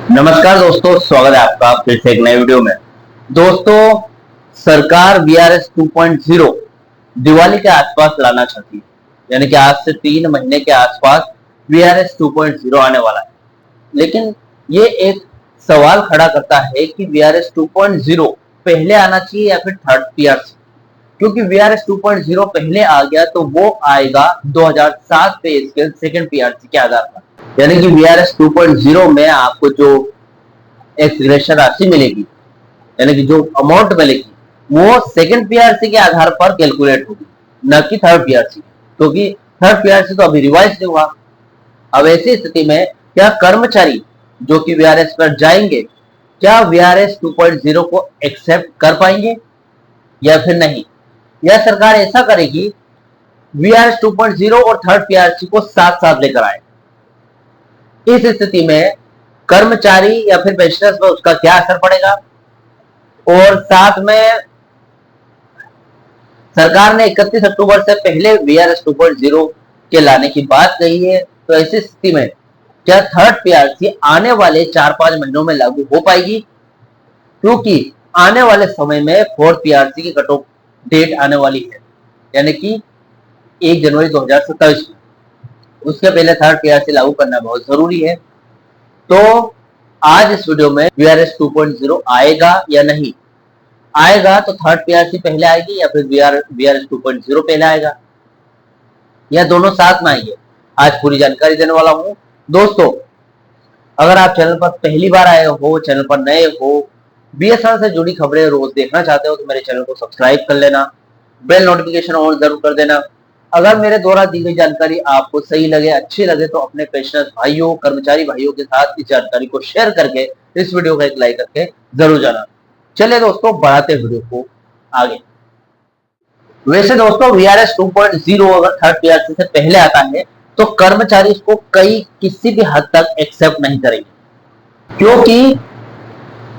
नमस्कार दोस्तों, स्वागत है आपका फिर से एक नए वीडियो में। दोस्तों, सरकार वीआरएस 2.0 दिवाली के आसपास लाना चाहती है, यानी कि आज से 3 महीने के आसपास वीआरएस 2.0 आने वाला है। लेकिन ये एक सवाल खड़ा करता है कि वीआरएस 2.0 पहले आना चाहिए या फिर थर्ड पीआरसी, क्योंकि वीआरएस 2.0 पहले आ गया तो वो आएगा 2007 पे स्केल सेकंड पीआरसी के आधार पर। यानी कि वीआरएस 2.0 में आपको जो एक्सग्रेशन राशि मिलेगी, यानी कि जो अमाउंट मिलेगी, वो सेकंड पीआरसी के आधार पर कैलकुलेट होगी, न कि थर्ड पीआरसी, क्योंकि थर्ड पीआरसी तो अभी रिवाइज नहीं हुआ। अब ऐसी स्थिति में क्या कर्मचारी जो कि वीआरएस पर जाएंगे, क्या वीआरएस 2.0 को एक्सेप्ट कर पाएंगे या फिर नहीं, या सरकार ऐसा करेगी वीआरएस 2.0 और थर्ड पीआरसी को साथ साथ लेकर आए। इस स्थिति में कर्मचारी या फिर पेंशनर्स पर उसका क्या असर पड़ेगा, और साथ में सरकार ने 31 अक्टूबर से पहले वीआरएस 2.0 के लाने की बात कही है। तो ऐसी स्थिति में क्या थर्ड पीआरसी आने वाले 4-5 महीनों में लागू हो पाएगी, क्योंकि आने वाले समय में फोर्थ पीआरसी की कट ऑफ डेट आने वाली है, यानी कि 1 जनवरी 2027 में। उसके पहले थर्ड पीआरसी लागू करना बहुत जरूरी है। तो आज इस वीडियो में वीआरएस 2.0 आएगा या नहीं आएगा, तो थर्ड पीआरसी पहले आएगी या फिर वीआरएस 2.0 पहले आएगा, या दोनों साथ में आएंगे, आज पूरी जानकारी देने वाला हूं। दोस्तों, अगर आप चैनल पर पहली बार आए हो, चैनल पर नए हो, बीएसएनएल से जुड़ी खबरें रोज देखना चाहते हो, तो मेरे चैनल को सब्सक्राइब कर लेना, बेल नोटिफिकेशन ऑन जरूर कर देना। अगर मेरे द्वारा दी गई जानकारी आपको सही लगे, अच्छी लगे, तो अपने पेंशनर्स भाइयों, कर्मचारी भाइयों के साथ इस जानकारी को शेयर करके, इस वीडियो को एक लाइक करके जरूर जाना। चलिए दोस्तों, बढ़ाते वीडियो को आगे। वैसे दोस्तों, वीआरएस 2.0 अगर थर्ड पीआरसी से पहले आता है तो कर्मचारी इसको किसी भी हद तक एक्सेप्ट नहीं करेंगे, क्योंकि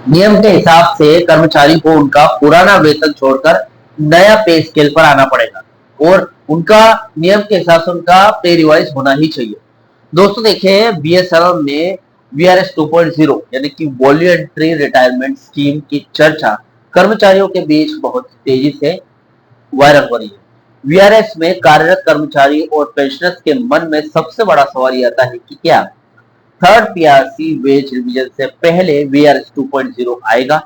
नियम के हिसाब से कर्मचारी को उनका पुराना वेतन छोड़कर नया पे स्केल पर आना पड़ेगा, और उनका नियम के हिसाब से उनका पे रिवाइज होना ही चाहिए। दोस्तों देखिए, बीएसएनएल में वीआरएस 2.0 यानी कि वॉलंटरी रिटायरमेंट स्कीम की चर्चा कर्मचारियों के बीच बहुत तेजी से वायरल हो रही है। वीआरएस में कार्यरत कर्मचारी और पेंशनर्स के मन में सबसे बड़ा सवाल यह आता है कि क्या थर्ड पीआरसी वेज रिवीजन से पहले वीआरएस 2.0 आएगा,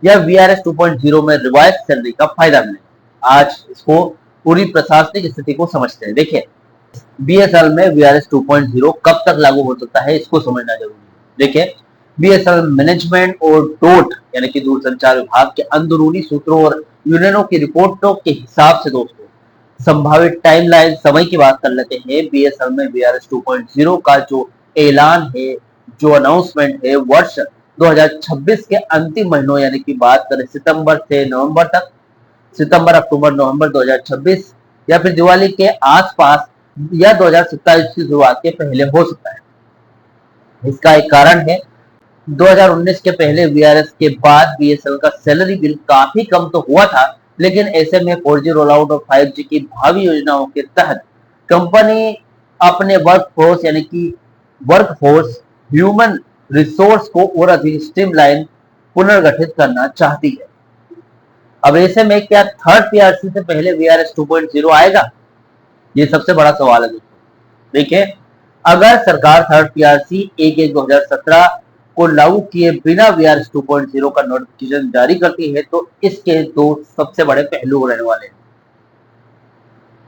या वीआरएस 2.0 में रिवाइज सैलरी का फायदा मिलेगा। आज इसको पूरी प्रशासनिक स्थिति को समझते हैं। देखिए, बीएसएनएल में वीआरएस 2.0 कब तक लागू हो सकता है, इसको समझना जरूरी है। देखिए, बीएसएनएल मैनेजमेंट और डोट यानी कि दूरसंचार विभाग के अंदरूनी सूत्रों और यूनियनों की रिपोर्टों के हिसाब से दोस्तों संभावित टाइमलाइन समय की बात कर लेते हैं। बीएसएनएल में वीआरएस 2.0 का जो ऐलान है, जो अनाउंसमेंट है, वर्ष 2026 के अंतिम महीनों यानी कि बात करें सितंबर से नवंबर तक, सितंबर, अक्टूबर, नवंबर 2026, या फिर दिवाली के आसपास, या 2027 की शुरुआत के पहले हो सकता है। इसका एक कारण है, 2019 के पहले वीआरएस के बाद बीएसएनएल का सैलरी बिल काफी कम तो हुआ था, लेकिन ऐसे में 4G रोल आउट और 5G की भावी योजनाओं के तहत कंपनी अपने वर्कफोर्स यानी कि वर्कफोर्स ह्यूमन रिसोर्स को और अधिक स्ट्रीमलाइन पुनर्गठित करना चाहती है। अब ऐसे में क्या थर्ड पीआरसी से पहले वीआरएस 2.0 आएगा, ये सबसे बड़ा सवाल है दोस्तों। देखिए, अगर सरकार थर्ड पीआरसी 1/1/2017 को लागू किए बिना वीआरएस 2.0 का नोटिफिकेशन जारी करती है, तो इसके दो सबसे बड़े पहलू रहने वाले हैं।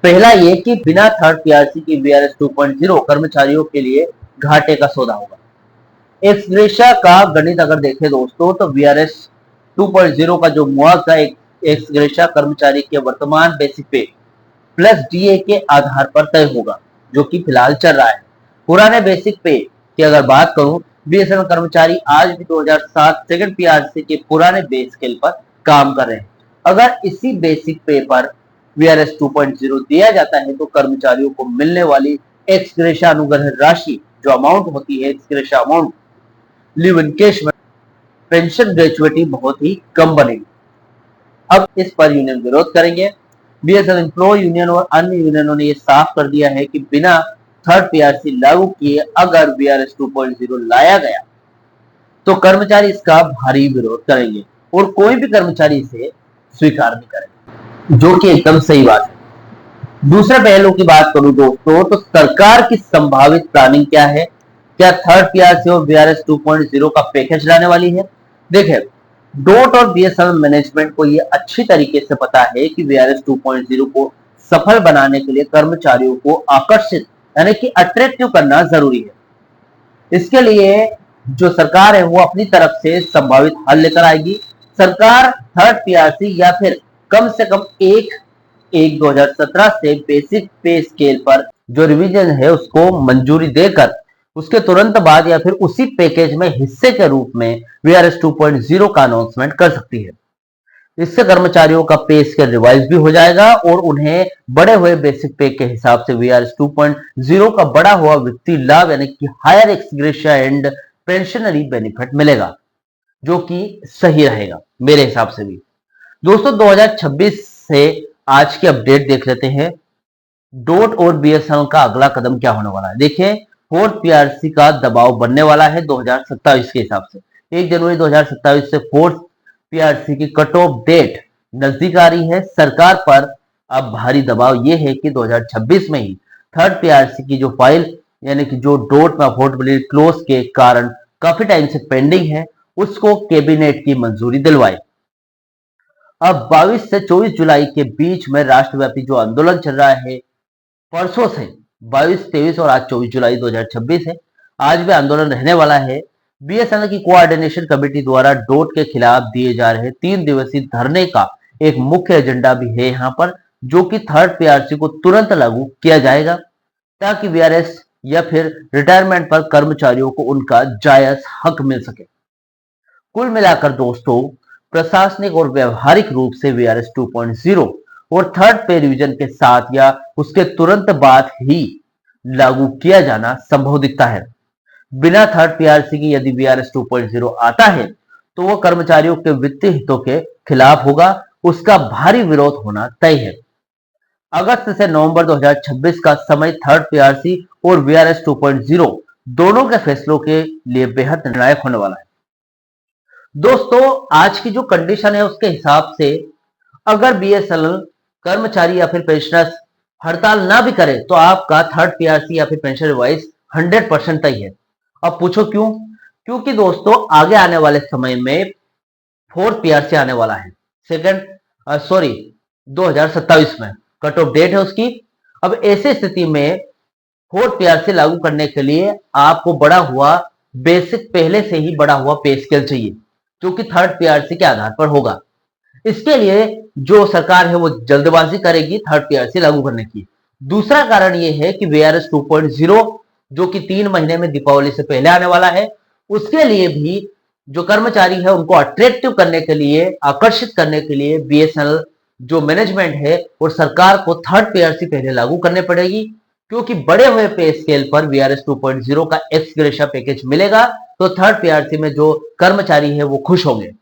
पहला ये कि बिना थर्ड पीआरसी की वीआरएस 2.0 कर्मचारियों के लिए घाटे का सौदा होगा। एक्स ग्रेशिया का गणित अगर देखें दोस्तों, तो वीआरएस 2.0 का जो मुआवजा एक्स ग्रेशिया कर्मचारी के वर्तमान बेसिक पे प्लस डीए के आधार पर तय होगा, जो कि फिलहाल चल रहा है। पुराने बेसिक पे की अगर बात करूं, बीएसएनएल कर्मचारी आज भी 2007 सेकंड पीआरसी के पुराने बेस स्केल पर काम कर रहे हैं। अगर इसी बेसिक पे पर वीआरएस 2.0 दिया जाता है, तो कर्मचारियों को मिलने वाली एक्स ग्रेशिया अनुग्रह राशि, जो अमाउंट होती है x gratia amount, live encashment, pension gratuity बहुत ही कम बनेगी। अब इस पर यूनियन विरोध करेंगे। बीएसएनएल एम्प्लॉय यूनियन और अन्य यूनियनों ने यह साफ कर दिया है कि बिना थर्ड पीआरसी लागू किए अगर वीआरएस 2.0 लाया गया, तो कर्मचारी इसका भारी विरोध करेंगे और कोई भी कर्मचारी इसे स्वीकार नहीं करेगा, जो कि एकदम सही बात है। दूसरे पहलू की बात करूं दोस्तों, तो सरकार की संभावित प्लानिंग क्या है? क्या थर्ड पीआरसी और वीआरएस 2.0 का पैकेज लाने वाली है? देखिए, डोट और बीएसएनएल मैनेजमेंट को यह अच्छी तरीके से पता है कि वीआरएस 2.0 को सफल बनाने के लिए कर्मचारियों को आकर्षित यानी कि अट्रैक्टिव करना जरूरी है। इसके लिए जो सरकार है वो अपनी तरफ से संभावित हल लेकर आएगी। सरकार थर्ड पीआरसी या फिर कम से कम 1/1/2017 से बेसिक पे स्केल पर जो रिवीजन है उसको मंजूरी देकर उसके तुरंत बाद या फिर उसी पैकेज में हिस्से के रूप में वीआरएस 2.0 का अनाउंसमेंट कर सकती है। इससे कर्मचारियों का पे स्केल रिवाइज भी हो जाएगा और उन्हें बढ़े हुए बेसिक पे के हिसाब से वीआरएस 2.0 का बढ़ा हुआ वित्तीय लाभ यानी कि higher ex gratia and pensionary benefit मिलेगा, जो कि सही रहेगा मेरे हिसाब से भी। दोस्तों 2026 से आज की अपडेट देख लेते हैं। डोट और बीएसएनएल का अगला कदम क्या होने वाला है? देखिए, फोर्थ पीआरसी का दबाव बनने वाला है 2027 के हिसाब से। 1 जनवरी 2027 से फोर्थ पीआरसी की कट ऑफ डेट नजदीक आ रही है। सरकार पर अब भारी दबाव यह है कि 2026 में ही थर्ड पीआरसी की जो फाइल यानी कि जो डोट में अफोर्डेबिलिटी क्लोज के कारण काफी टाइम से पेंडिंग है उसको कैबिनेट की मंजूरी दिलवाए। अब 22 से 24 जुलाई के बीच में राष्ट्रव्यापी जो आंदोलन चल रहा है, परसों से 22, 23 और आज 24 जुलाई 2026 है, आज भी आंदोलन रहने वाला है। बीएसएनएल की कोऑर्डिनेशन कमेटी द्वारा डोट के खिलाफ दिए जा रहे 3 दिवसीय धरने का एक मुख्य एजेंडा भी है यहाँ पर, जो कि थर्ड पीआरसी को तुरंत लागू किया जाएगा ताकि वीआरएस या फिर रिटायरमेंट पर कर्मचारियों को उनका जायज हक मिल सके। कुल मिलाकर दोस्तों, प्रशासनिक और व्यवहारिक रूप से वीआरएस 2.0 और थर्ड पे रिवीजन के साथ या उसके तुरंत बाद ही लागू किया जाना संभव दिखता है। बिना थर्ड पीआरसी की यदि वीआरएस 2.0 आता है तो वो कर्मचारियों के वित्तीय हितों के खिलाफ होगा, उसका भारी विरोध होना तय है। अगस्त से नवंबर 2026 का समय थर्ड पीआरसी और वीआरएस 2.0 दोनों के फैसलों के लिए बेहद निर्णायक होने वाला है। दोस्तों, आज की जो कंडीशन है उसके हिसाब से अगर बीएसएनएल कर्मचारी या फिर पेंशनर्स हड़ताल ना भी करे तो आपका थर्ड पीआरसी या फिर पेंशन रिवाइज 100% तय है। अब पूछो क्यों? क्योंकि दोस्तों आगे आने वाले समय में फोर्थ पीआरसी आने वाला है, 2027 में कट ऑफ डेट है उसकी। अब ऐसी स्थिति में फोर्थ पीआरसी लागू करने के लिए आपको बढ़ा हुआ बेसिक पहले से ही बढ़ा हुआ पे स्केल चाहिए, जो कि थर्ड पीआरसी के आधार पर होगा। इसके लिए जो सरकार है वो जल्दबाजी करेगी थर्ड पीआरसी लागू करने की। दूसरा कारण यह है कि वीआरएस 2.0 जो कि 3 महीने में दीपावली से पहले आने वाला है, उसके लिए भी जो कर्मचारी है उनको अट्रैक्टिव करने के लिए, आकर्षित करने के लिए बीएसएनएल जो मैनेजमेंट है और सरकार को थर्ड पीआरसी पहले लागू करने पड़ेगी, क्योंकि बढ़े हुए पे स्केल पर वीआरएस 2.0 का एक्स ग्रेशिया पैकेज मिलेगा तो थर्ड पीआरसी में जो कर्मचारी है वो खुश होंगे,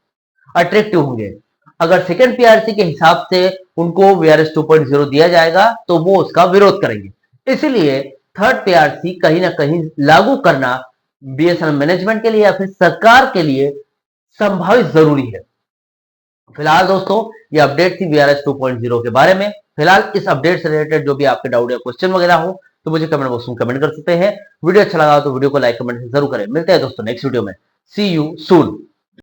अट्रैक्टिव होंगे। अगर सेकेंड पीआरसी के हिसाब से उनको वीआरएस 2.0 दिया जाएगा तो वो उसका विरोध करेंगे। इसलिए थर्ड पीआरसी कहीं ना कहीं लागू करना बीएसएनएल मैनेजमेंट के लिए या फिर सरकार के लिए संभावित जरूरी है। फिलहाल दोस्तों ये अपडेट थी वीआरएस 2.0 के बारे में। फिलहाल इस अपडेट से रिलेटेड जो भी आपके डाउट या क्वेश्चन वगैरह हो तो मुझे कमेंट बॉक्स में कमेंट कर सकते हैं। वीडियो अच्छा लगा तो वीडियो को लाइक कमेंट जरूर करें। मिलते हैं दोस्तों नेक्स्ट वीडियो में। सी यू सून।